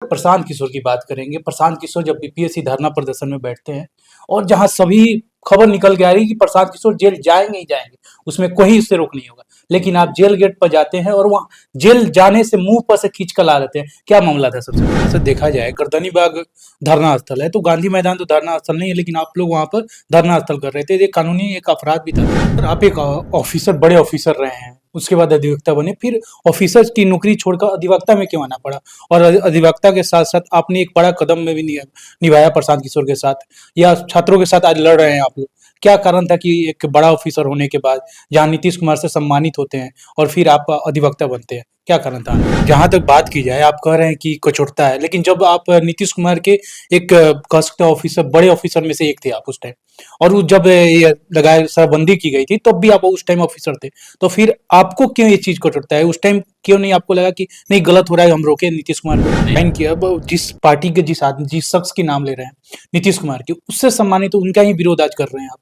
प्रशांत किशोर की बात करेंगे। प्रशांत किशोर जब बीपीएससी धरना प्रदर्शन में बैठते हैं और जहां सभी खबर निकल के आ रही है कि प्रशांत किशोर जेल जाएंगे ही जाएंगे, उसमें कोई उससे रोक नहीं होगा, लेकिन आप जेल गेट पर जाते हैं और वहां जेल जाने से मुंह पर से खींच कर ला देते हैं। क्या मामला था? सबसे पहले से देखा जाए, गर्दनी बाग धरना स्थल है, तो गांधी मैदान तो धरना स्थल नहीं है, लेकिन आप लोग वहां पर धरना स्थल कर रहे थे। ये कानूनी एक अपराध भी था। सर, आप एक ऑफिसर, बड़े ऑफिसर रहे हैं, उसके बाद अधिवक्ता बने, फिर ऑफिसर की नौकरी छोड़कर अधिवक्ता में क्यों आना पड़ा? और अधिवक्ता के साथ साथ आपने एक बड़ा कदम में भी निभाया प्रशांत किशोर के साथ, या छात्रों के साथ आज लड़ रहे हैं आप लोग। क्या कारण था कि एक बड़ा ऑफिसर होने के बाद जहां नीतीश कुमार से सम्मानित होते हैं और फिर आप अधिवक्ता बनते हैं, क्या कारण था? जहां तक बात की जाए, आप कह रहे हैं कि कचोटता है, लेकिन जब आप नीतीश कुमार के एक कह सकते हैं ऑफिसर, बड़े ऑफिसर में से एक थे आप उस टाइम, और वो जब ये लगाए शराबबंदी की गई थी तब भी आप उस टाइम ऑफिसर थे, तो फिर आपको क्यों ये चीज कटोटता है? उस टाइम क्यों नहीं आपको लगा कि नहीं, गलत हो रहा है, हम रोके नीतीश कुमार को? नहीं किया। अब जिस पार्टी के जिस आदमी, जिस शख्स के नाम ले रहे हैं नीतीश कुमार के, उससे सम्मानित, तो उनका ही विरोध आज कर रहे हैं आप।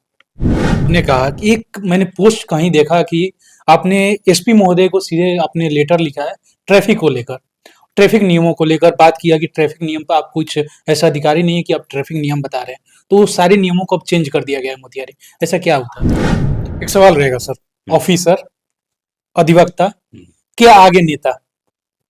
ने कहा कि एक मैंने पोस्ट कहीं देखा कि आपने एसपी महोदय को सीधे आपने लेटर लिखा है ट्रैफिक को लेकर, ट्रैफिक नियमों को लेकर बात किया कि ट्रैफिक नियम पर आप कुछ ऐसा अधिकारी नहीं है कि आप ट्रैफिक नियम बता रहे हैं, तो सारे नियमों को अब चेंज कर दिया गया है मोतिहारी। ऐसा क्या होता है? एक सवाल रहेगा सर, ऑफिसर, अधिवक्ता के आगे नेता,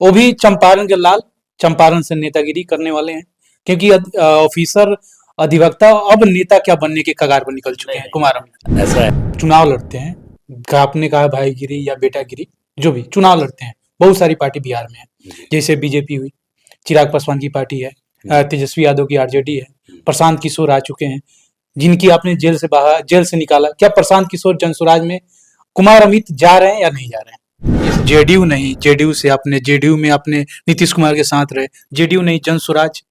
वो भी चंपारण के लाल, चंपारण से नेतागिरी करने वाले हैं, क्योंकि ऑफिसर, अधिवक्ता अब नेता क्या बनने के कगार पर निकल चुके हैं। कुमार अमित ऐसा है, चुनाव लड़ते हैं, आपने कहा भाईगिरी या बेटागिरी, जो भी चुनाव लड़ते हैं, बहुत सारी पार्टी बिहार में है, जैसे बीजेपी हुई, चिराग पासवान की पार्टी है, तेजस्वी यादव की आरजेडी है, प्रशांत किशोर आ चुके हैं, जिनकी आपने जेल से निकाला। क्या प्रशांत किशोर जनसुराज में कुमार अमित जा रहे हैं या नहीं जा रहे हैं? जेडीयू नहीं, जेडीयू से आपने, जेडीयू में आपने नीतीश कुमार के साथ रहे, जेडीयू नहीं, जनसुराज।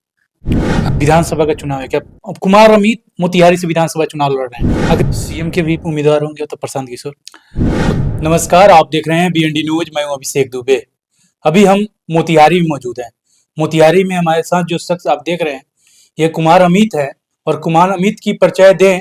विधानसभा का चुनाव है, क्या अब कुमार अमित मोतिहारी से विधानसभा चुनाव लड़ रहे हैं? अगर सीएम के भी उम्मीदवार होंगे तो प्रशांत किशोर। नमस्कार, आप देख रहे हैं बीएनडी न्यूज, मैं हूं अभिषेक दुबे। अभी हम मोतिहारी में मौजूद हैं। मोतिहारी में हमारे साथ जो शख्स आप देख रहे हैं, ये कुमार अमित है, और कुमार अमित की परिचय दें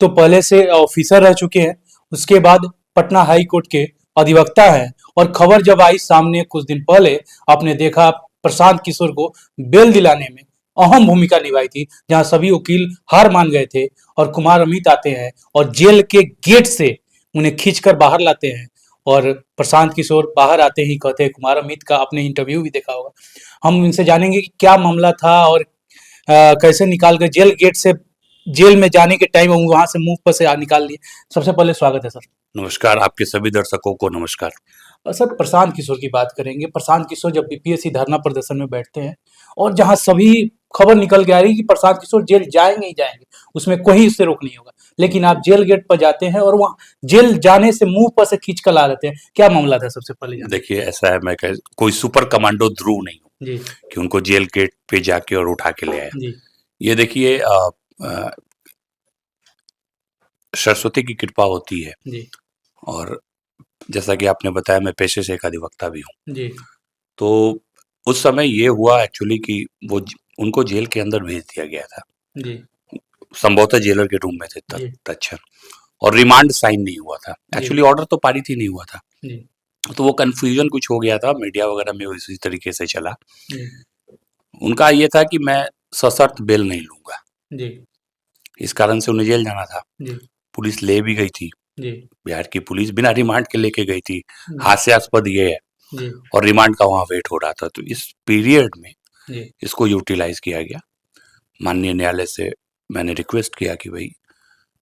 तो पहले से ऑफिसर रह चुके हैं, उसके बाद पटना हाई कोर्ट के अधिवक्ता हैं, और खबर जब आई सामने कुछ दिन पहले, आपने देखा प्रशांत किशोर को बेल दिलाने में अहम भूमिका निभाई थी, जहां सभी वकील हार मान गए थे, और कुमार अमित आते हैं और जेल के गेट से उन्हें खींचकर बाहर लाते हैं, और प्रशांत किशोर बाहर आते ही कहते हैं, कुमार अमित का आपने इंटरव्यू भी देखा होगा, हम इनसे जानेंगे कि क्या मामला था और कैसे निकाल कर जेल गेट से, जेल में जाने के टाइम वहां से मुंह पर से निकाल लिए। सबसे पहले स्वागत है सर। नमस्कार, आपके सभी दर्शकों को नमस्कार। सर, प्रशांत किशोर की बात करेंगे। प्रशांत किशोर जब बीपीएससी धरना प्रदर्शन में बैठते हैं और जहां सभी खबर निकल के आ रही है कि प्रशांत किशोर जेल जाएंगे ही जाएंगे, उसमें कोई उससे रोक नहीं होगा, लेकिन आप जेल गेट पर जाते हैं और वहां जेल जाने से मुंह पर से खींच कर ला देते हैं। क्या मामला था? सबसे पहले देखिए, ऐसा है, मैं कोई सुपर कमांडो ध्रुव नहीं हूँ जी कि उनको जेल गेट पे जाके और उठा के ले आया जी। ये देखिए, सरस्वती की कृपा होती है जी और जैसा कि आपने बताया, मैं पेशे से एक अधिवक्ता भी हूँ। जी। तो उस समय ये हुआ एक्चुअली कि वो उनको जेल के अंदर भेज दिया गया था जी संभवतः जेलर के रूम में थे जी तत्क्षण, और रिमांड साइन नहीं हुआ था। एक्चुअली ऑर्डर तो पारित ही नहीं हुआ था, जी तो वो कंफ्यूजन कुछ हो गया था, मीडिया वगैरह में इसी तरीके से चला। जी उनका ये था कि मैं सशर्त बेल नहीं लूंगा, जी इस कारण से उन्हें जेल जाना था। जी पुलिस ले भी गई थी, जी बिहार की पुलिस बिना रिमांड के लेके गई थी। हास्यास्पद ये है, जी और रिमांड का वहां वेट हो रहा था, तो इस पीरियड में जी इसको यूटिलाइज किया गया। माननीय न्यायालय से मैंने रिक्वेस्ट किया कि भाई,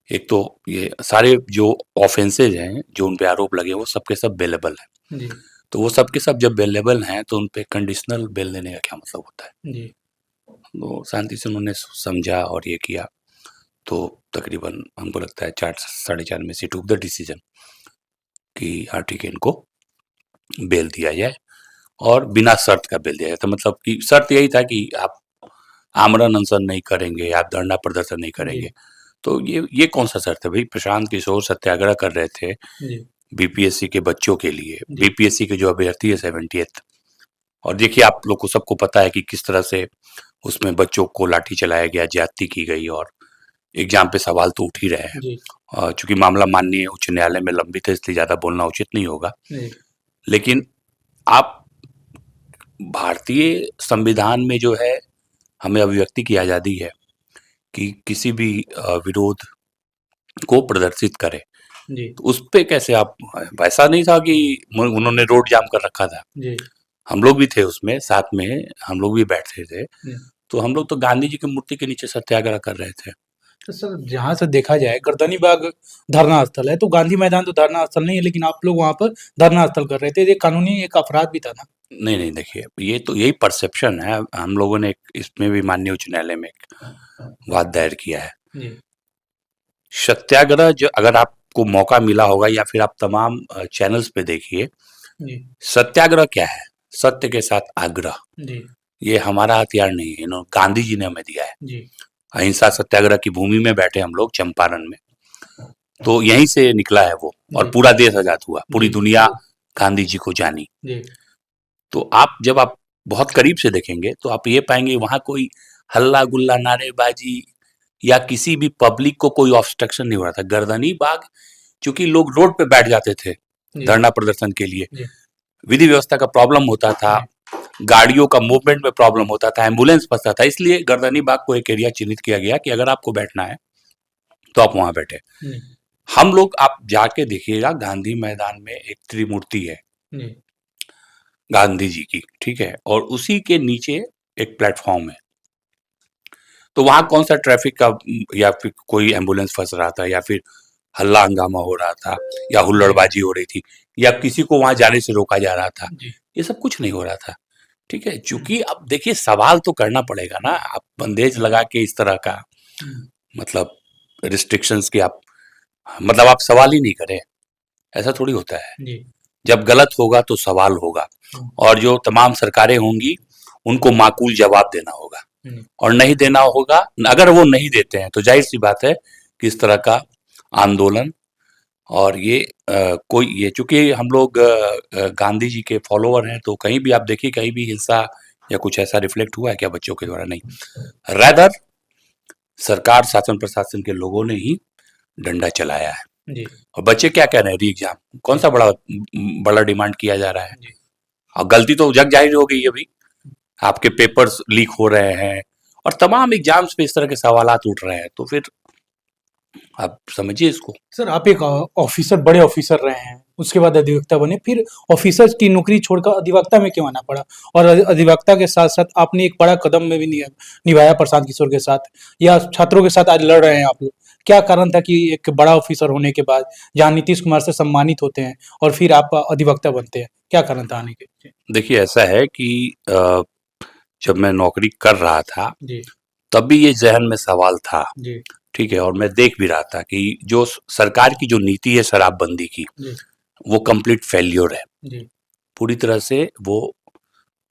एक तो ये सारे जो ऑफेंसेज हैं, जो उन पे आरोप लगे, वो सबके सब बेलेबल है। जी तो वो सबके सब जब बेलेबल हैं, तो उन पे कंडीशनल बेल देने का क्या मतलब होता है? जी तो शांति से उन्होंने समझा और ये किया, तो तकरीबन हमको लगता है 4 साढ़े 4 में से टूक द डिसीजन कि हाँ ठीक है, इनको बेल दिया जाए, और बिना शर्त का बेल दिया जाए। तो मतलब कि शर्त यही था कि आप आमरण अनशन नहीं करेंगे, आप धरना प्रदर्शन नहीं करेंगे। तो ये कौन सा शर्त है भाई? प्रशांत किशोर सत्याग्रह कर रहे थे बीपीएससी के बच्चों के लिए, बीपीएससी के जो अभ्यर्थी है 70th, और देखिए आप लोग को सबको पता है कि किस तरह से उसमें बच्चों को लाठी चलाया गया, ज्यादती की गई, और एग्जाम पे सवाल तो उठ ही रहे हैं। चूंकि मामला माननीय उच्च न्यायालय में लंबित है, इसलिए ज्यादा बोलना उचित नहीं होगा, लेकिन आप भारतीय संविधान में जो है हमें अभिव्यक्ति की आज़ादी है कि किसी भी विरोध को प्रदर्शित करें। जी, तो उस पे कैसे आप वैसा नहीं था कि उन्होंने रोड जाम कर रखा था। जी, हम लोग भी थे उसमें, साथ में हम लोग भी बैठे थे। जी। तो हम लोग तो गांधी जी की मूर्ति के नीचे सत्याग्रह कर रहे थे। तो सर जहाँ से देखा जाए गर्दनी बाग धरना स्थल है, तो गांधी मैदान तो धरना स्थल नहीं है, लेकिन आप लोग वहाँ पर धरना स्थल कर रहे थे। ये कानूनी एक अपराध भी था ना? नहीं, नहीं, देखिए ये तो यही परसेप्शन है। हम लोगों ने इसमें भी माननीय उच्च न्यायालय में एक वाद दायर किया है। जी, सत्याग्रह जो अगर आपको मौका मिला होगा या फिर आप तमाम चैनल्स पे देखिए, जी, सत्याग्रह क्या है? सत्य के साथ आग्रह। जी, ये हमारा हथियार नहीं है, इन्होंने गांधी जी ने हमें दिया है। जी, अहिंसा सत्याग्रह की भूमि में बैठे हम लोग चंपारण में, तो यहीं से निकला है वो, और जी, पूरा देश आजाद हुआ, पूरी जी, दुनिया गांधी जी को जानी। जी, तो आप जब आप बहुत करीब से देखेंगे तो आप ये पाएंगे वहां कोई हल्ला गुल्ला नारेबाजी या किसी भी पब्लिक को कोई ऑब्स्ट्रक्शन नहीं हो रहा था। गर्दनी बाग चूंकि लोग रोड पे बैठ जाते थे जी, धरना प्रदर्शन के लिए, जी, विधि व्यवस्था का प्रॉब्लम होता था, जी, गाड़ियों का मूवमेंट में प्रॉब्लम होता था, एम्बुलेंस फंसता था, इसलिए गर्दनी बाग को एक एरिया चिन्हित किया गया कि अगर आपको बैठना है तो आप वहां बैठे। जी, हम लोग आप जाके देखिएगा गांधी मैदान में एक त्रिमूर्ति है जी, गांधी जी की, ठीक है, और उसी के नीचे एक प्लेटफॉर्म है। तो वहां कौन सा ट्रैफिक का या फिर कोई एम्बुलेंस फंस रहा था या फिर हल्ला हंगामा हो रहा था या जी, हुल्लड़बाजी हो रही थी या किसी को वहां जाने से रोका जा रहा था, जी, ये सब कुछ नहीं हो रहा था। ठीक है, चूंकि अब देखिए सवाल तो करना पड़ेगा ना, आप बंदेज लगा के इस तरह का मतलब रिस्ट्रिक्शंस की आप मतलब आप सवाल ही नहीं करें, ऐसा थोड़ी होता है। जी, जब गलत होगा तो सवाल होगा हम्म, और जो तमाम सरकारें होंगी उनको माकूल जवाब देना होगा, हम्म, और नहीं देना होगा, अगर वो नहीं देते हैं तो जाहिर सी बात है कि इस तरह का आंदोलन और ये कोई ये चूंकि हम लोग गांधी जी के फॉलोअर हैं तो कहीं भी आप देखिए कहीं भी हिंसा या कुछ ऐसा रिफ्लेक्ट हुआ है क्या बच्चों के द्वारा? नहीं, रैदर सरकार शासन प्रशासन के लोगों ने ही डंडा चलाया है। जी, और बच्चे क्या कह रहे हैं? री एग्जाम कौन जी, सा बड़ा बड़ा डिमांड किया जा रहा है? जी, और गलती तो जग जाहिर हो गई अभी, आपके पेपर्स लीक हो रहे हैं और तमाम एग्जाम्स पे इस तरह के सवालात उठ रहे हैं, तो फिर आप समझिए इसको। सर आप एक ऑफिसर, बड़े ऑफिसर रहे हैं, उसके बाद अधिवक्ता बने, फिर ऑफिसर की नौकरी छोड़कर अधिवक्ता में क्यों आना पड़ा? और अधिवक्ता के साथ साथ आपने एक बड़ा कदम में भी निभाया प्रशांत किशोर के साथ, या छात्रों के साथ आज लड़ रहे हैं आप लोग। क्या कारण था कि एक बड़ा ऑफिसर होने के बाद, जहाँ नीतीश कुमार से सम्मानित होते हैं, और फिर आप अधिवक्ता बनते हैं? क्या कारण था आने के पीछे? देखिए ऐसा है कि जब मैं नौकरी कर रहा था जी, तब भी ये जहन में सवाल था, जी, ठीक है, और मैं देख भी रहा था कि जो सरकार की जो नीति है शराबबंदी की, जी, वो कंप्लीट फेल्योर है, जी, पूरी तरह से वो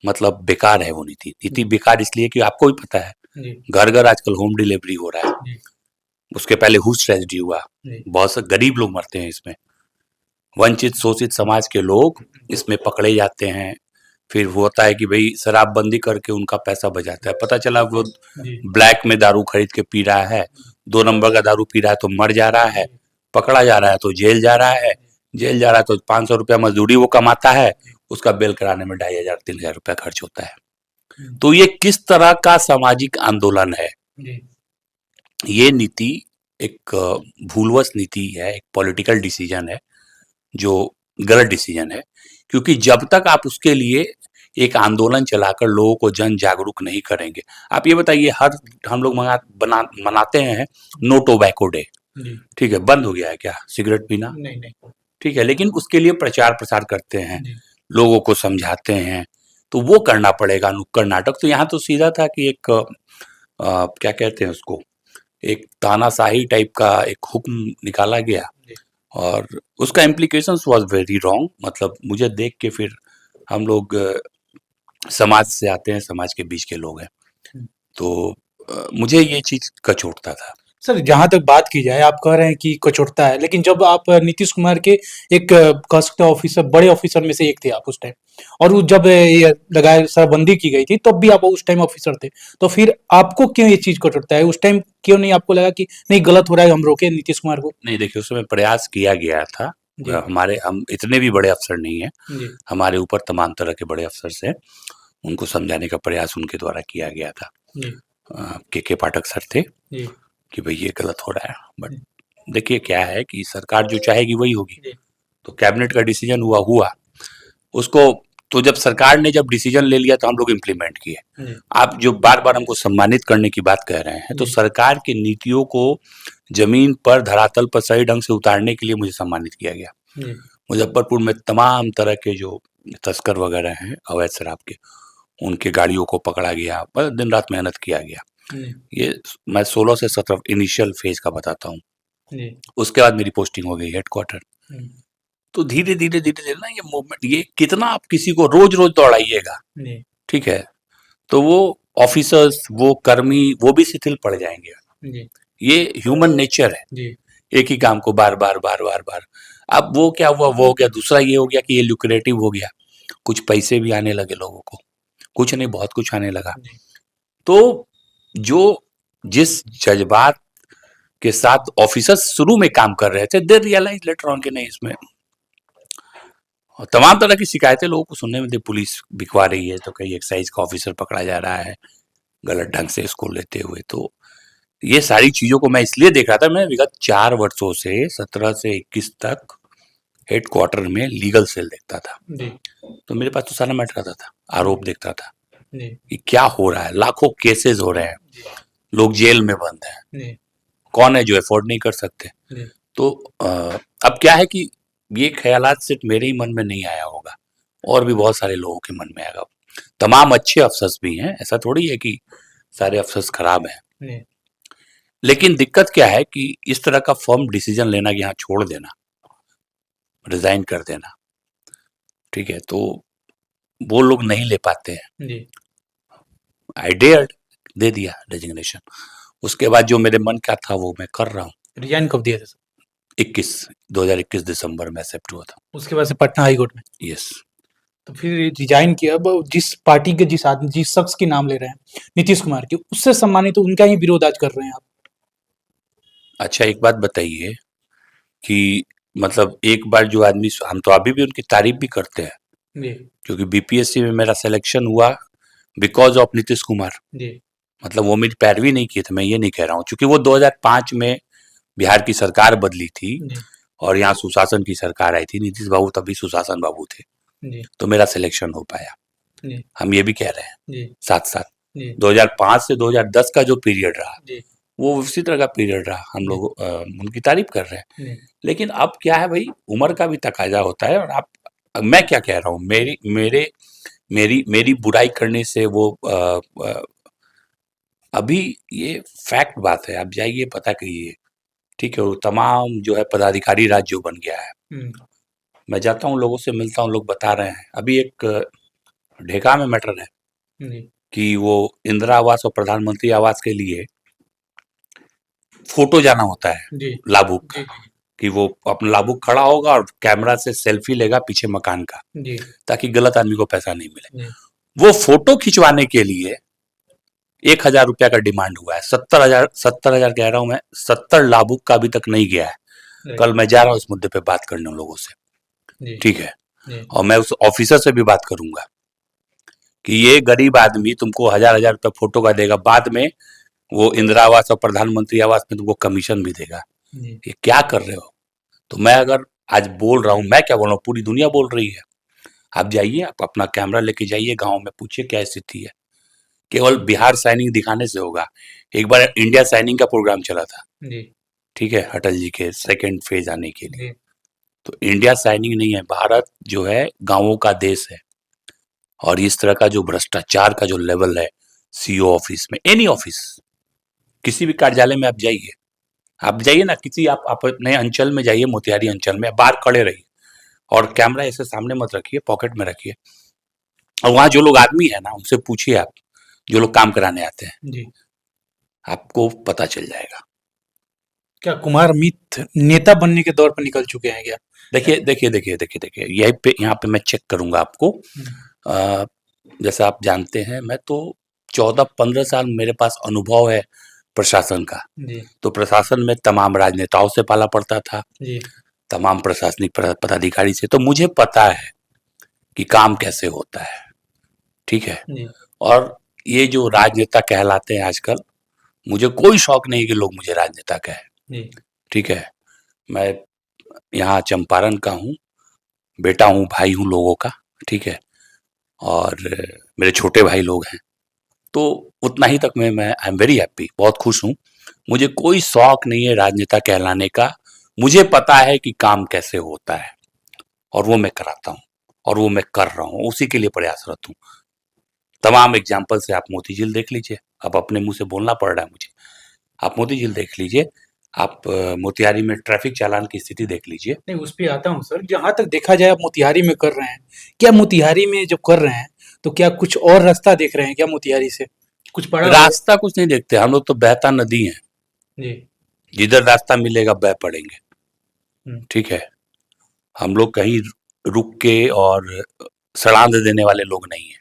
मतलब बेकार है वो नीति। नीति जी, बेकार इसलिए कि आपको भी पता है जी, घर घर आजकल होम डिलीवरी हो रहा है, जी, उसके पहले हुज ट्रेजेडी हुआ, जी, बहुत से गरीब लोग मरते हैं इसमें, वंचित शोषित समाज के लोग इसमें पकड़े जाते हैं। फिर होता है कि भाई शराबबंदी करके उनका पैसा बचाता है, पता चला वो जी, ब्लैक में दारू खरीद के पी रहा है, 2 नंबर का दारू पी रहा है तो मर जा रहा है, पकड़ा जा रहा है तो जेल जा रहा है, जेल जा रहा है तो 500 रुपया मजदूरी वो कमाता है, उसका बेल कराने में 2500-3000 रुपया खर्च होता है। तो ये किस तरह का सामाजिक आंदोलन है? जी, ये नीति एक भूलवश नीति है, एक पॉलिटिकल डिसीजन है जो गलत डिसीजन है, क्योंकि जब तक आप उसके लिए एक आंदोलन चलाकर लोगों को जन जागरूक नहीं करेंगे। आप ये बताइए हर हम लोग मनाते हैं नो टोबैको डे, जी, ठीक है, बंद हो गया है क्या सिगरेट पीना? नहीं, नहीं, ठीक है, लेकिन उसके लिए प्रचार प्रसार करते हैं, जी, लोगों को समझाते हैं, तो वो करना पड़ेगा नुक्कड़ नाटक। तो यहाँ तो सीधा था कि एक क्या कहते हैं उसको, एक तानाशाही टाइप का एक हुक्म निकाला गया जी, और उसका इम्प्लीकेशंस वाज वेरी रॉन्ग। मतलब मुझे देख के फिर हम लोग समाज से आते हैं, समाज के बीच के लोग हैं, हुँ। तो मुझे ये चीज़ कचोटता था। सर जहाँ तक बात की जाए, आप कह रहे हैं कि कचोटता है, लेकिन जब आप नीतीश कुमार के एक कह सकते हैं ऑफिसर, बड़े ऑफिसर में से एक थे आप उस टाइम, और वो जब ये लगाए शराबबंदी की गई थी, तब भी आप उस टाइम ऑफिसर थे। तो फिर आपको क्यों ये चीज़ कचोटता है? उस टाइम क्यों नहीं आपको लगा कि नहीं, गलत हो रहा है, हम रोकें नीतीश कुमार को? नहीं देखिए, उस समय प्रयास किया गया था, जी, हमारे हम इतने भी बड़े अफ़सर नहीं हैं, जी, हमारे ऊपर तमाम तरह के बड़े अफ़सर्स हैं उनको समझाने का प्रयास उनके द्वारा किया गया था। जी, के पाठक सर थे जी, कि भाई ये गलत हो रहा है, बट जी, देखिए क्या है कि सरकार जो चाहेगी वही होगी। जी, तो कैबिनेट का डिसीजन हुआ उसको, तो जब सरकार ने जब डिसीजन ले लिया तो हम लोग इम्प्लीमेंट किए। जी, आप जो बार बार हमको सम्मानित करने की बात कह रहे हैं, तो जी, सरकार की नीतियों को जमीन पर धरातल पर सही ढंग से उतारने के लिए मुझे सम्मानित किया गया। जी, मुजफ्फरपुर में तमाम तरह के जो तस्कर वगैरह हैं अवैध शराब के, उनके गाड़ियों को पकड़ा गया, बस दिन रात मेहनत किया गया। जी, ये मैं 16 से 17 इनिशियल फेज का बताता हूँ। जी, उसके बाद मेरी पोस्टिंग हो गई हेडक्वार्टर। जी, तो धीरे धीरे धीरे धीरे ना ये मूवमेंट, ये कितना आप किसी को रोज रोज दौड़ाइएगा, जी, ठीक है, तो वो ऑफिसर्स, वो कर्मी, वो भी शिथिल पड़ जाएंगे। जी, ये ह्यूमन नेचर है, जी, एक ही काम को बार बार बार बार बार। अब वो क्या हुआ, वो हो गया, दूसरा ये हो गया कि ये ल्यूक्रेटिव हो गया, कुछ पैसे भी आने लगे लोगों को, कुछ नहीं बहुत कुछ आने लगा। जी, तो जो जिस जज्बात के साथ ऑफिसर्स शुरू में काम कर रहे थे, दे रियलाइज लेटर ऑन कि नहीं इसमें, और तमाम तरह की शिकायतें लोगों को सुनने में थी, पुलिस बिकवा रही है, तो कहीं एक्साइज का ऑफिसर पकड़ा जा रहा है गलत ढंग से इसको लेते हुए। तो ये सारी चीजों को मैं इसलिए देख रहा था, मैं विगत 4 वर्षों से 17 से 21 तक हेडक्वार्टर में लीगल सेल देखता था। जी, तो मेरे पास तो सारा मैटर आता था, आरोप देखता था जी, कि क्या हो रहा है, लाखों केसेस हो रहे हैं, जी, लोग जेल में बंद हैं, जी, कौन है जो अफोर्ड नहीं कर सकते। जी, तो अब क्या है कि ये ख्यालात सिर्फ मेरे ही मन में नहीं आया होगा, और भी बहुत सारे लोगों के मन में आएगा। तमाम अच्छे अफसर्स भी हैं, ऐसा थोड़ी है कि सारे अफसर्स खराब हैं, जी, लेकिन दिक्कत क्या है कि इस तरह का फर्म डिसीजन लेना, यहाँ छोड़ देना, रिजाइन कर देना, ठीक है, तो वो लोग नहीं ले पाते हैं। जी, आई डेयर्ड, दे दिया रेजिग्नेशन। उसके बाद जो मेरे मन का था वो मैं कर रहा हूँ। रिजाइन कब दिया था सर? 2021 दिसंबर में एक्सेप्ट हुआ था। उसके बाद से पटना हाई कोर्ट में। यस। तो फिर रिजाइन किया, अब जिस पार्टी के जिस आदमी जिस शख्स के नाम ले रहे हैं नीतीश कुमार के, उससे सम्मानित, तो उनका ही विरोध आज कर रहे हैं आप। अच्छा एक बात बताइए कि मतलब एक बार जो आदमी, हम तो अभी भी उनकी तारीफ भी करते हैं, जी, क्योंकि बीपीएससी में मेरा सिलेक्शन हुआ बिकॉज ऑफ नीतीश कुमार। जी, मतलब वो मेरी पैरवी नहीं की थी, मैं ये नहीं कह रहा हूँ, क्योंकि वो 2005 में बिहार की सरकार बदली थी जी, और यहाँ सुशासन की सरकार आई थी, नीतीश बाबू तभी सुशासन बाबू थे, जी, तो मेरा सिलेक्शन हो पाया। जी, हम ये भी कह रहे हैं जी, साथ साथ। जी, 2005 से 2010 का जो पीरियड रहा, जी, वो उसी तरह का पीरियड रहा, हम जी, लोग उनकी तारीफ कर रहे हैं। जी, लेकिन अब क्या है भाई, उम्र का भी तकाजा होता है, और आप, मैं क्या कह रहा हूँ, मेरी मेरे मेरी मेरी बुराई करने से वो अभी ये फैक्ट बात है, आप जाइए पता करिए, ठीक है, वो तमाम जो है पदाधिकारी राज जो बन गया है, मैं जाता हूँ लोगों से मिलता हूँ, लोग बता रहे हैं, अभी एक ढेका में मैटर है जी, कि वो इंदिरा आवास और प्रधानमंत्री आवास के लिए फोटो जाना होता है जी, लाभुक का, जी, कि वो अपना लाभुक खड़ा होगा और कैमरा से सेल्फी लेगा पीछे मकान का, जी, ताकि गलत आदमी को पैसा नहीं मिले। जी, वो फोटो खिंचवाने के लिए 1,000 रुपया का डिमांड हुआ है। 70,000 कह रहा हूं मैं, 70 लाभुक का अभी तक नहीं गया है। जी, कल मैं जा रहा हूँ इस मुद्दे पे बात करने उन लोगों से, जी, ठीक है, जी, और मैं उस ऑफिसर से भी बात करूंगा कि ये गरीब आदमी तुमको 1,000 रुपया फोटो का देगा, बाद में वो इंदिरा आवास और प्रधानमंत्री आवास में तुमको कमीशन भी देगा, जी, ये क्या कर रहे हो। तो मैं अगर आज बोल रहा हूँ, मैं क्या बोल रहा हूँ, पूरी दुनिया बोल रही है। आप जाइए, आप अपना कैमरा लेके जाइए गांव में, पूछिए क्या स्थिति है। केवल बिहार साइनिंग दिखाने से होगा। एक बार इंडिया साइनिंग का प्रोग्राम चला था, जी, ठीक है, अटल जी के सेकंड फेज आने के लिए। जी, तो इंडिया साइनिंग नहीं है, भारत जो है गांवों का देश है, और इस तरह का जो भ्रष्टाचार का जो लेवल है, सीओ ऑफिस में, एनी ऑफिस, किसी भी कार्यालय में आप जाइए ना, किसी आप अपने अंचल में जाइए, मोतिहारी अंचल में, बाहर खड़े रहिए और कैमरा ऐसे सामने मत रखिए, पॉकेट में रखिए, और वहां जो लोग आदमी है ना, उनसे पूछिए, आप जो लोग काम कराने आते हैं, जी। आपको पता चल जाएगा। क्या कुमार मिथ नेता बनने के दौर पर निकल चुके हैं क्या? देखिए, यही पे, यहाँ पे मैं चेक करूंगा आपको। हम्म, जैसा आप जानते हैं, मैं तो 14-15 साल मेरे पास अनुभव है प्रशासन का। जी, तो प्रशासन में तमाम राजनेताओं से पाला पड़ता था, जी, तमाम प्रशासनिक पदाधिकारी से, तो मुझे पता है कि काम कैसे होता है, ठीक है? जी, और ये जो राजनेता कहलाते हैं आजकल, मुझे कोई शौक नहीं कि लोग मुझे राजनेता कहें, जी, ठीक है? मैं यहाँ चंपारण का हूँ, बेटा हूँ, भाई हूँ लोगों का, ठीक है? और मेरे छोटे भाई लोग हैं, तो उतना ही तक में मैं आई एम वेरी हैप्पी, बहुत खुश हूँ। मुझे कोई शौक नहीं है राजनेता कहलाने का, मुझे पता है कि काम कैसे होता है और वो मैं कराता हूँ और वो मैं कर रहा हूँ, उसी के लिए प्रयासरत हूँ। तमाम एग्जाम्पल से आप मोती झील देख लीजिए, अब अपने मुँह से बोलना पड़ रहा है मुझे। आप मोती झील देख लीजिए, आप मोतिहारी में ट्रैफिक चालान की स्थिति देख लीजिए। नहीं उस पे आता हूँ सर। जहाँ तक देखा जाए आप मोतिहारी में कर रहे हैं, क्या मोतिहारी में जब कर रहे हैं, तो क्या कुछ और रास्ता देख रहे हैं क्या मोतिहारी से? कुछ पड़ा हुआ? रास्ता कुछ नहीं देखते, हम लोग तो बहता नदी हैं, जी, जिधर रास्ता मिलेगा बह पड़ेंगे, हुँ, ठीक है? हम लोग कहीं रुक के और सड़ांध देने वाले लोग नहीं हैं।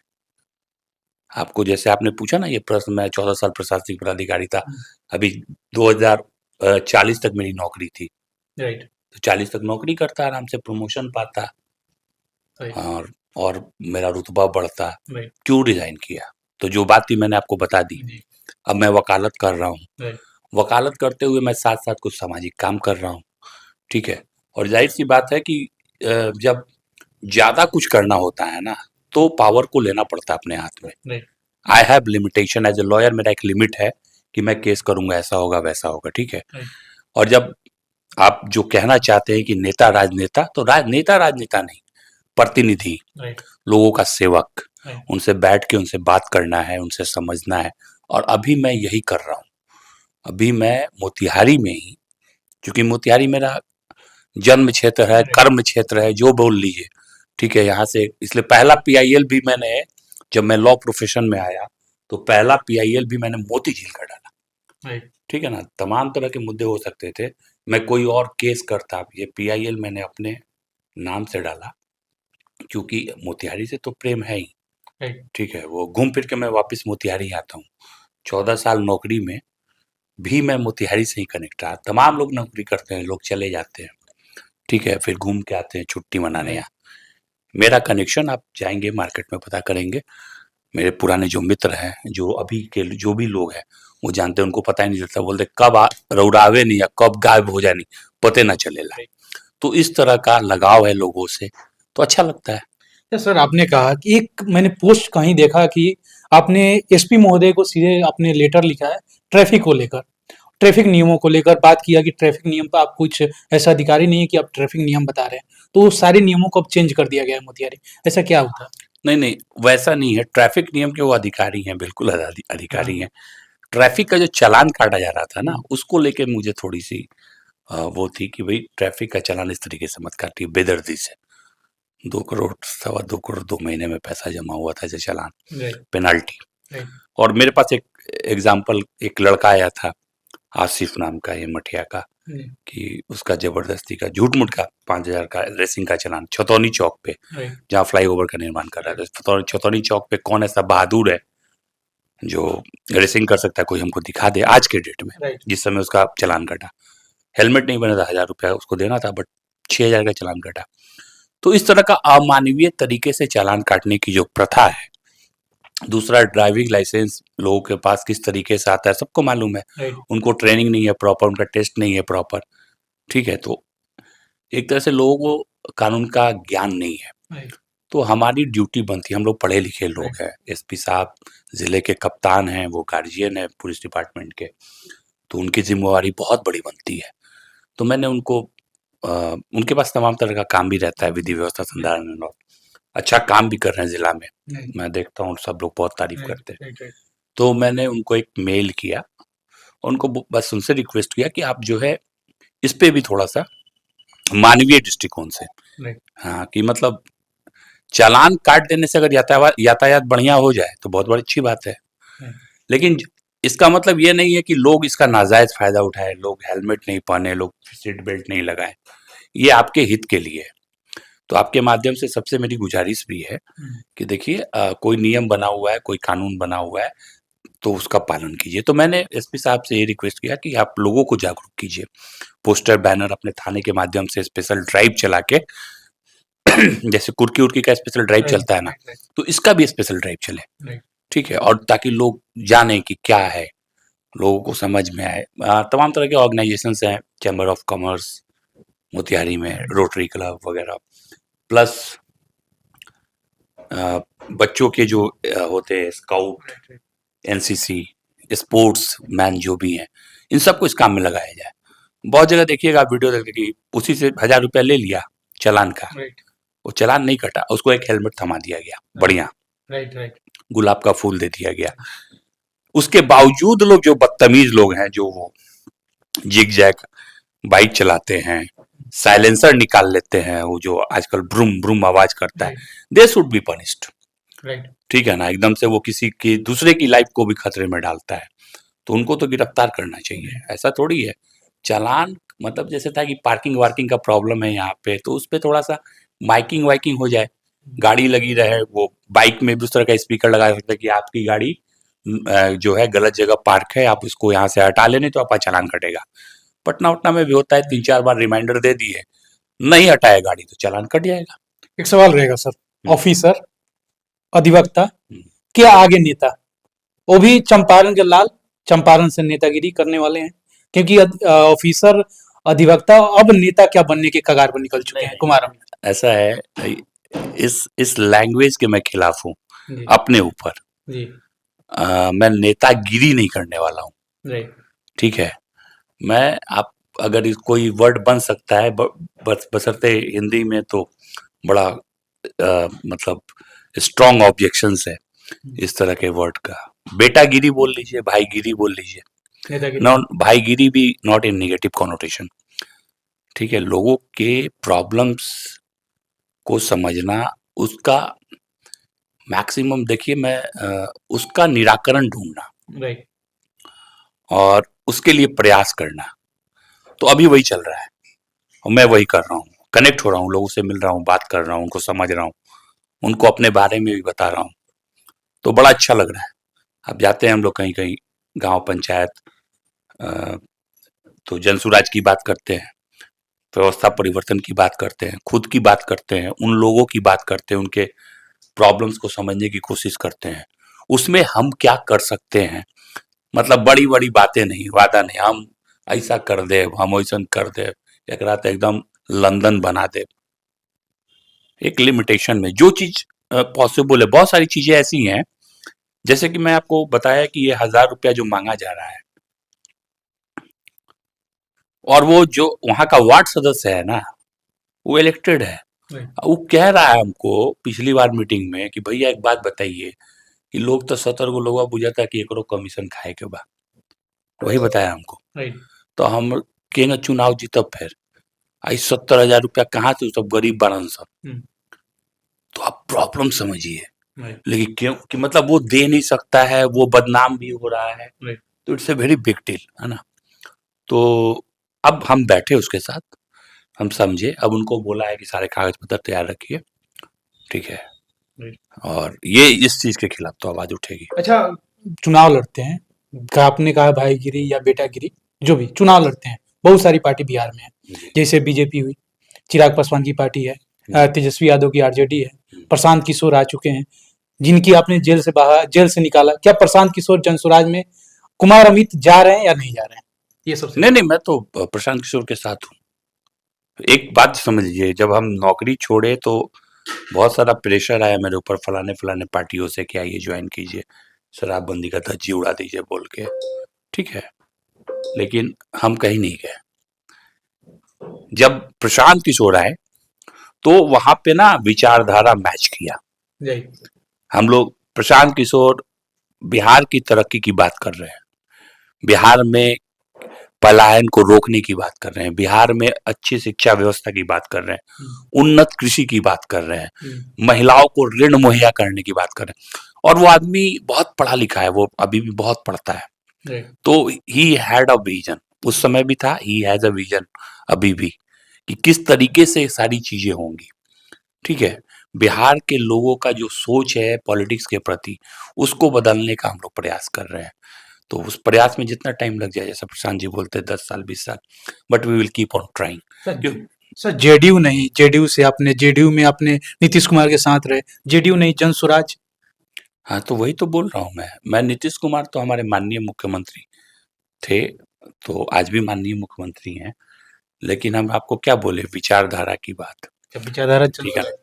आपको जैसे आपने पूछा ना ये प्रश्न, मैं 14 साल प्रशासनिक पदाधिकारी था, हुँ, अभी 2040 तक मेरी नौकरी थी, राइट, तो 40 तक नौकरी करता, आराम से प्रमोशन पाता राइट, और मेरा रुतबा बढ़ता। राइट, क्यों रिज़ाइन किया? तो जो बात थी मैंने आपको बता दी। जी, अब मैं वकालत कर रहा हूँ, राइट, वकालत करते हुए मैं साथ-साथ कुछ सामाजिक काम कर रहा हूँ, ठीक है? और ज़ाहिर-सी बात है कि जब ज़्यादा कुछ करना होता है ना, तो पावर को लेना पड़ता है अपने हाथ में। Right, I have limitation as a lawyer, मेरा एक लिमिट है कि मैं केस करूँगा, ऐसा होगा, वैसा होगा, ठीक है? राइट, और जब आप जो कहना चाहते हैं कि नेता राजनेता, तो राजनेता राजनेता नहीं, प्रतिनिधि, राइट, लोगों का सेवक, राइट, उनसे बैठ के उनसे बात करना है, उनसे समझना है और अभी मैं यही कर रहा हूँ। अभी मैं मोतिहारी में ही, क्योंकि मोतिहारी मेरा जन्म क्षेत्र है, राइट, कर्म क्षेत्र है, जो बोल लीजिए, ठीक है? यहाँ से इसलिए पहला पीआईएल भी मैंने, जब मैं लॉ प्रोफेशन में आया, तो पहला पीआईएल भी मैंने मोती झील का डाला, राइट, ठीक है ना? तमाम तरह के मुद्दे हो सकते थे, मैं कोई और केस करता, ये पीआईएल मैंने अपने नाम से डाला, क्योंकि मोतिहारी से तो प्रेम है ही, राइट, ठीक है? वो घूम फिर के मैं वापस मोतिहारी ही आता हूँ। 14 साल नौकरी में भी मैं मोतिहारी से ही कनेक्ट रहा। तमाम लोग नौकरी करते हैं, लोग चले जाते हैं, ठीक है? फिर घूम के आते हैं छुट्टी मनाने राइट, यहाँ। मेरा कनेक्शन, आप जाएँगे मार्केट में पता करेंगे, मेरे पुराने जो मित्र हैं, जो अभी के जो भी लोग हैं, वो जानते हैं, उनको पता ही नहीं चलता, बोलते कब रउरावे नहीं या कब गायब हो जानी, पते ना चलेला। राइट। तो इस तरह का लगाव है लोगों से, तो अच्छा लगता है। तो सर आपने कहा कि एक मैंने पोस्ट कहीं देखा कि आपने एसपी महोदय को सीधे आपने लेटर लिखा है ट्रैफिक को लेकर, ट्रैफिक नियमों को लेकर बात किया कि ट्रैफिक नियम पर आप कुछ ऐसा अधिकारी नहीं है कि आप ट्रैफिक नियम बता रहे हैं। तो वो सारे नियमों को अब चेंज कर दिया गया है मोतिहारी। ऐसा क्या होता है? नहीं, नहीं, वैसा नहीं है, ट्रैफ़िक नियम के वो अधिकारी हैं, बिल्कुल अधिकारी हाँ, हैं। ट्रैफ़िक का जो चालान काटा जा रहा था ना, हुँ, उसको लेके मुझे थोड़ी-सी वो थी कि भई ट्रैफ़िक का चालान इस तरीके से मत काटिए बेदर्दी से। 2 करोड़, सवा 2 करोड़ 2 महीने में पैसा जमा हुआ था, ऐसे चालान, राइट, पेनल्टी। राइट, और मेरे पास एक एग्ज़ाम्पल, एक लड़का आया था, आसिफ नाम का, ये मठिया का, जी, कि उसका ज़बरदस्ती का झूठ-मूठ का 5,000 का रेसिंग का चालान छतौनी चौक पे, राइट, जहाँ फ्लाईओवर का निर्माण कर रहा था। छतौनी चौक पे कौन ऐसा बहादुर है जो रेसिंग कर सकता है, कोई हमको दिखा दे आज के डेट में, राइट, जिस समय उसका चालान कटा। हेलमेट नहीं बना था, 1000 रुपया उसको देना था, बट 6000 का चालान कटा। तो इस तरह का अमानवीय तरीके से चालान काटने की जो प्रथा है, दूसरा ड्राइविंग लाइसेंस लोगों के पास किस तरीके से आता है सबको मालूम है, राइट, उनको ट्रेनिंग नहीं है प्रॉपर, उनका टेस्ट नहीं है प्रॉपर, ठीक है? तो एक तरह से लोगों को कानून का ज्ञान नहीं है। राइट, तो हमारी ड्यूटी बनती है, हम लोग पढ़े लिखे लोग राइट, हैं, एसपी साहब जिले के कप्तान हैं, वो गार्जियन है पुलिस डिपार्टमेंट के, तो उनकी जिम्मेवारी बहुत बड़ी बनती है। तो मैंने उनको उनके पास तमाम तरह का काम भी रहता है, विधि व्यवस्था राइट, संधारण, और अच्छा काम भी कर रहे हैं जिला में, राइट, मैं देखता हूँ सब लोग बहुत तारीफ राइट, करते हैं। राइट, राइट, तो मैंने उनको एक मेल किया, उनको बस उनसे रिक्वेस्ट किया कि आप जो है इस पे भी थोड़ा सा मानवीय दृष्टिकोण से, राइट, हाँ, कि मतलब चालान काट देने से अगर यातायात यातायात बढ़िया हो जाए तो बहुत बड़ी अच्छी बात है, राइट, लेकिन इसका मतलब ये नहीं है कि लोग इसका नाजायज फायदा उठाएं, लोग हेलमेट नहीं पहने, लोग सीट बेल्ट नहीं लगाएं, ये आपके हित के लिए है। तो आपके माध्यम से सबसे मेरी गुजारिश भी है हुँ, कि देखिए कोई नियम बना हुआ है, कोई कानून बना हुआ है, तो उसका पालन कीजिए। तो मैंने एसपी साहब से ये रिक्वेस्ट किया कि आप लोगों को जागरूक कीजिए, पोस्टर बैनर अपने थाने के माध्यम से स्पेशल ड्राइव चला के जैसे कुर्की उर्की का स्पेशल ड्राइव राइट चलता है ना, राइट राइट तो इसका भी स्पेशल ड्राइव चले, राइट ठीक है, और ताकि लोग जाने कि क्या है, लोगों को समझ में आए। तमाम तरह के ऑर्गेनाइजेशंस हैं, चैम्बर ऑफ कॉमर्स मोतिहारी में, रोटरी क्लब वगैरह, प्लस बच्चों के जो होते हैं scout, right right NCC, sports man जो भी हैं, इन सबको इस काम में लगाया जाए। बहुत जगह देखिएगा, आप वीडियो देखिए कि उसी से 1000 रुपया ले लिया चालान का, राइट वो चालान नहीं कटा, उसको एक हेलमेट थमा दिया गया, बढ़िया राइट राइट गुलाब का फूल दे दिया गया। उसके बावजूद लोग, जो बदतमीज लोग हैं, जो वो जिग जैग बाइक चलाते हैं, साइलेंसर निकाल लेते हैं, वो जो आजकल ब्रूम ब्रूम आवाज करता है, they should be punished, right ठीक है ना। एकदम से वो किसी की दूसरे की लाइफ को भी खतरे में डालता है, तो उनको तो गिरफ्तार करना चाहिए। ऐसा थोड़ी है चालान, मतलब जैसे था कि पार्किंग वार्किंग का प्रॉब्लम है यहाँ पे, तो उस पर थोड़ा सा माइकिंग वाइकिंग हो जाए, गाड़ी लगी रहे, वो बाइक में भी उस तरह का स्पीकर लगा सकता है कि आपकी गाड़ी जो है गलत जगह पार्क है, आप उसको यहाँ से हटा लेने तो आपका चालान कटेगा। पटना उटना में भी होता है, 3-4 बार रिमाइंडर दे दिए, नहीं हटाया गाड़ी तो चालान कट जाएगा। एक सवाल रहेगा सर, ऑफिसर, अधिवक्ता हम्म। के आगे नेता, वो भी चंपारण के लाल, चंपारण से नेतागिरी करने वाले हैं, क्योंकि ऑफिसर, अधिवक्ता अब नेता क्या बनने के कगार पर निकल चुके हैं कुमार अमित। ऐसा है, इस लैंग्वेज के मैं खिलाफ हूँ जी अपने ऊपर। जी मैं नेतागिरी नहीं करने वाला हूँ, राइट ठीक है। मैं, आप अगर कोई वर्ड बन सकता है बशर्ते हिंदी में, तो बड़ा मतलब स्ट्रॉन्ग ऑब्जेक्शंस है इस तरह के वर्ड का। बेटागिरी बोल लीजिए, भाईगिरी बोल लीजिए, नेतागिरी नॉट भाईगिरी भी, नॉट इन नेगेटिव कॉनोटेशन, ठीक है। लोगों के प्रॉब्लम्स को समझना, उसका मैक्सिमम देखिए, मैं उसका निराकरण ढूंढना राइट और उसके लिए प्रयास करना, तो अभी वही चल रहा है और मैं वही कर रहा हूँ। कनेक्ट हो रहा हूँ, लोगों से मिल रहा हूँ, बात कर रहा हूँ, उनको समझ रहा हूँ, उनको अपने बारे में भी बता रहा हूँ, तो बड़ा अच्छा लग रहा है। अब जाते हैं हम लोग कहीं कहीं गांव पंचायत, अ, तो जन सुराज की बात करते हैं, व्यवस्था परिवर्तन की बात करते हैं, खुद की बात करते हैं, उन लोगों की बात करते हैं, उनके प्रॉब्लम्स को समझने की कोशिश करते हैं, उसमें हम क्या कर सकते हैं। मतलब बड़ी बड़ी बातें नहीं, वादा नहीं, हम ऐसा कर दे, हम वैसा कर दे, एक रात एकदम लंदन बना दे। एक लिमिटेशन में जो चीज पॉसिबल है, बहुत सारी चीजें ऐसी हैं, जैसे कि मैं आपको बताया कि ये 1000 रुपया जो मांगा जा रहा है, और वो जो वहां का वार्ड सदस्य है ना, वो इलेक्टेड है, राइट वो कह रहा है हमको पिछली बार मीटिंग में कि भैया एक बात बताइए कि लोग तो 70 को लोग बुझा था कि एकरो कमीशन खाए के बा, वही बताया हमको। राइट तो हम केंगे चुनाव जीतब फिर, आई 70,000 रुपया कहाँ से, सब गरीब बारन सब। तो आप प्रॉब्लम समझिए, राइट लेकिन क्यों कि मतलब वो दे नहीं सकता है, वो बदनाम भी हो रहा है, राइट तो it's a very big deal, है ना। तो अब हम बैठे उसके साथ, हम समझे, अब उनको बोला है कि सारे कागज पत्र तैयार रखिए, ठीक है, राइट और ये इस चीज के खिलाफ तो आवाज उठेगी। अच्छा, चुनाव लड़ते हैं, आपने कहा भाईगिरी या बेटागिरी, जो भी चुनाव लड़ते हैं, बहुत सारी पार्टी बिहार में है, जी। जैसे बीजेपी हुई, चिराग पासवान की पार्टी है, तेजस्वी यादव की आरजेडी है, प्रशांत किशोर आ चुके हैं, जिनकी आपने जेल से निकाला। क्या प्रशांत किशोर जनसुराज में कुमार अमित जा रहे हैं या नहीं जा रहे हैं, ये सबसे नहीं नहीं, मैं तो प्रशांत किशोर के साथ हूँ। एक बात समझ लीजिए, जब हम नौकरी छोड़े तो बहुत सारा प्रेशर आया मेरे ऊपर, फलाने फलाने पार्टियों से कि आइए ज्वाइन कीजिए, शराबबंदी का धज्जी उड़ा दीजिए बोल के, ठीक है, लेकिन हम कहीं नहीं गए। जब प्रशांत किशोर आए तो वहां पे ना विचारधारा मैच किया। जी हम लोग, प्रशांत किशोर बिहार की तरक्की की बात कर रहे हैं, बिहार में पलायन को रोकने की बात कर रहे हैं, बिहार में अच्छी शिक्षा व्यवस्था की बात कर रहे हैं, उन्नत कृषि की बात कर रहे हैं, महिलाओं को ऋण मुहैया करने की बात कर रहे हैं, और वो आदमी बहुत पढ़ा लिखा है, वो अभी भी बहुत पढ़ता है, राइट तो ही हैड अ विजन, उस समय भी था, ही हैज अ विजन अभी भी, कि किस तरीके से सारी चीजें होंगी, ठीक है। बिहार के लोगों का जो सोच है पॉलिटिक्स के प्रति, उसको बदलने का हम लोग प्रयास कर रहे हैं। तो उस प्रयास में जितना टाइम लग जाए, जैसा प्रशांत जी बोलते हैं 10 साल 20 साल, but we will keep on trying. Sir, sir JDU नहीं, जेडीयू में आपने नीतीश कुमार के साथ रहे, जेडीयू नहीं जन स्वराज। हाँ, तो वही तो बोल रहा हूँ मैं नीतीश कुमार तो हमारे माननीय मुख्यमंत्री थे, तो आज भी माननीय मुख्यमंत्री हैं। लेकिन हम आपको क्या बोले विचारधारा की बात, जब विचारधारा जन ठीक है ना? स्वराज।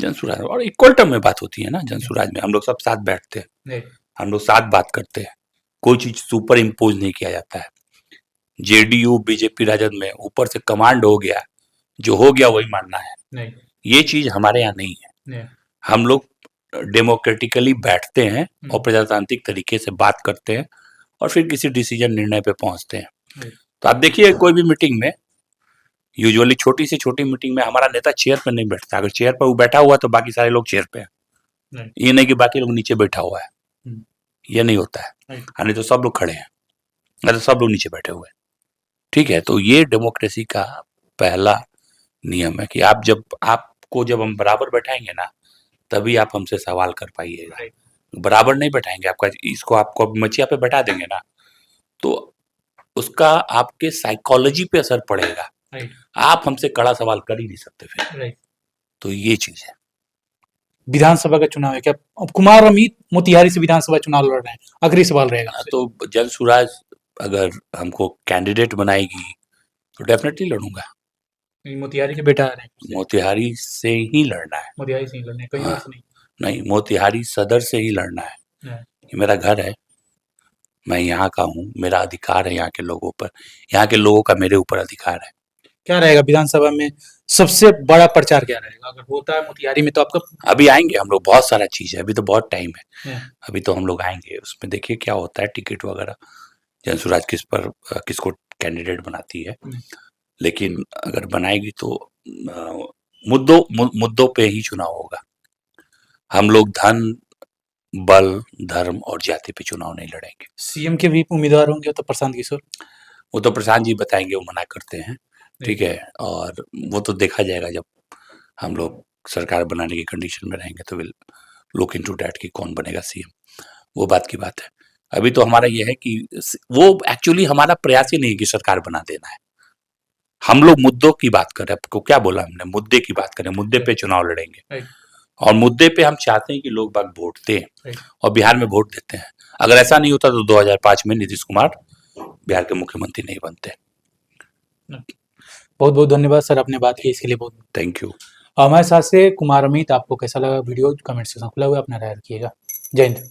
जनसुराज और इक्वल टर्म में बात होती है ना, जनसुराज में हम लोग सब साथ बैठते हैं, नहीं, हम लोग साथ बात करते हैं, कोई चीज सुपर इम्पोज नहीं किया जाता है। जेडीयू बीजेपी राजद में ऊपर से कमांड हो गया, जो हो गया वही मानना है, नहीं, ये चीज हमारे यहाँ नहीं है। नहीं, हम लोग डेमोक्रेटिकली बैठते हैं और हम्म, प्रजातांत्रिक तरीके से बात करते हैं और फिर किसी डिसीजन निर्णय पे पहुंचते हैं। नहीं, तो आप देखिए कोई भी मीटिंग में, यूजुअली छोटी से छोटी मीटिंग में हमारा नेता चेयर पर नहीं बैठता, अगर चेयर पर वो बैठा हुआ तो बाकी सारे लोग चेयर पे हैं, नहीं, ये नहीं कि बाकी लोग नीचे बैठा हुआ है, हम्म, ये नहीं होता है। नहीं, नहीं तो सब लोग खड़े हैं, नहीं तो सब लोग नीचे बैठे हुए हैं, ठीक है। तो ये डेमोक्रेसी का पहला नियम है कि आपको जब हम बराबर बैठाएंगे ना, तभी आप हमसे सवाल कर पाइएगा। राइट, बराबर नहीं बैठाएंगे, आपको अब मचिया पे बैठा देंगे ना, तो उसका आपके साइकोलॉजी पे असर पड़ेगा, राइट, आप हमसे कड़ा सवाल कर ही नहीं सकते फिर। राइट। तो ये चीज है। विधानसभा का चुनाव है क्या? अब कुमार अमित मोतिहारी से विधानसभा चुनाव लड़ रहे हैं, आखिरी सवाल रहेगा आपसे। तो जन सुराज अगर हमको कैंडिडेट बनाएगी तो डेफिनेटली लड़ूंगा, मोतिहारी के बेटा आ रहे हैं, मोतिहारी से ही लड़ना है। मोतिहारी से ही लड़ने, कहीं और हाँ, से नहीं। नहीं मोतिहारी सदर से ही लड़ना है, हाँ, ये मेरा घर है, मैं यहाँ का हूँ, मेरा अधिकार है यहाँ के लोगों पर, यहाँ के लोगों का मेरे ऊपर अधिकार है। क्या रहेगा विधानसभा में सबसे बड़ा प्रचार, क्या रहेगा अगर होता है मोतिहारी में तो आपका? अभी आएंगे हम लोग, बहुत सारा चीज है, अभी तो बहुत टाइम है, हाँ, अभी तो हम लोग आएंगे, उसमें देखिए क्या होता है, टिकट वगैरह जनसुराज किसको कैंडिडेट बनाती है। लेकिन अगर बनाएगी तो मुद्दों पे ही चुनाव होगा। हम लोग धन, बल, धर्म और जाति पे चुनाव नहीं लड़ेंगे। सीएम के भी उम्मीदवार होंगे तो प्रशांत किशोर। वो तो प्रशांत जी बताएंगे, वो मना करते हैं, ठीक है, और वो तो देखा जाएगा जब हम लोग सरकार बनाने की कंडीशन में रहेंगे, तो विल लुक इनटू दैट कि कौन बनेगा सीएम, वो बात की बात है। अभी तो हमारा ये है कि वो एक्चुअली हमारा प्रयास ही नहीं है कि सरकार बना देना है, हम लोग मुद्दों की बात करें, आपको क्या बोला हमने, मुद्दे की बात करें, मुद्दे पे चुनाव लड़ेंगे, और मुद्दे पे हम चाहते हैं कि लोग बाग वोट दें और बिहार में वोट देते हैं। अगर ऐसा नहीं होता तो 2005 में नीतीश कुमार बिहार के मुख्यमंत्री नहीं बनते। बहुत बहुत धन्यवाद सर, आपने बात की इसके लिए बहुत। Thank you. हमारे साथ से कुमार अमित, आपको कैसा लगा वीडियो कमेंट सेक्शन खुला हुआ है, अपना राय रखिएगा। जय हिंद।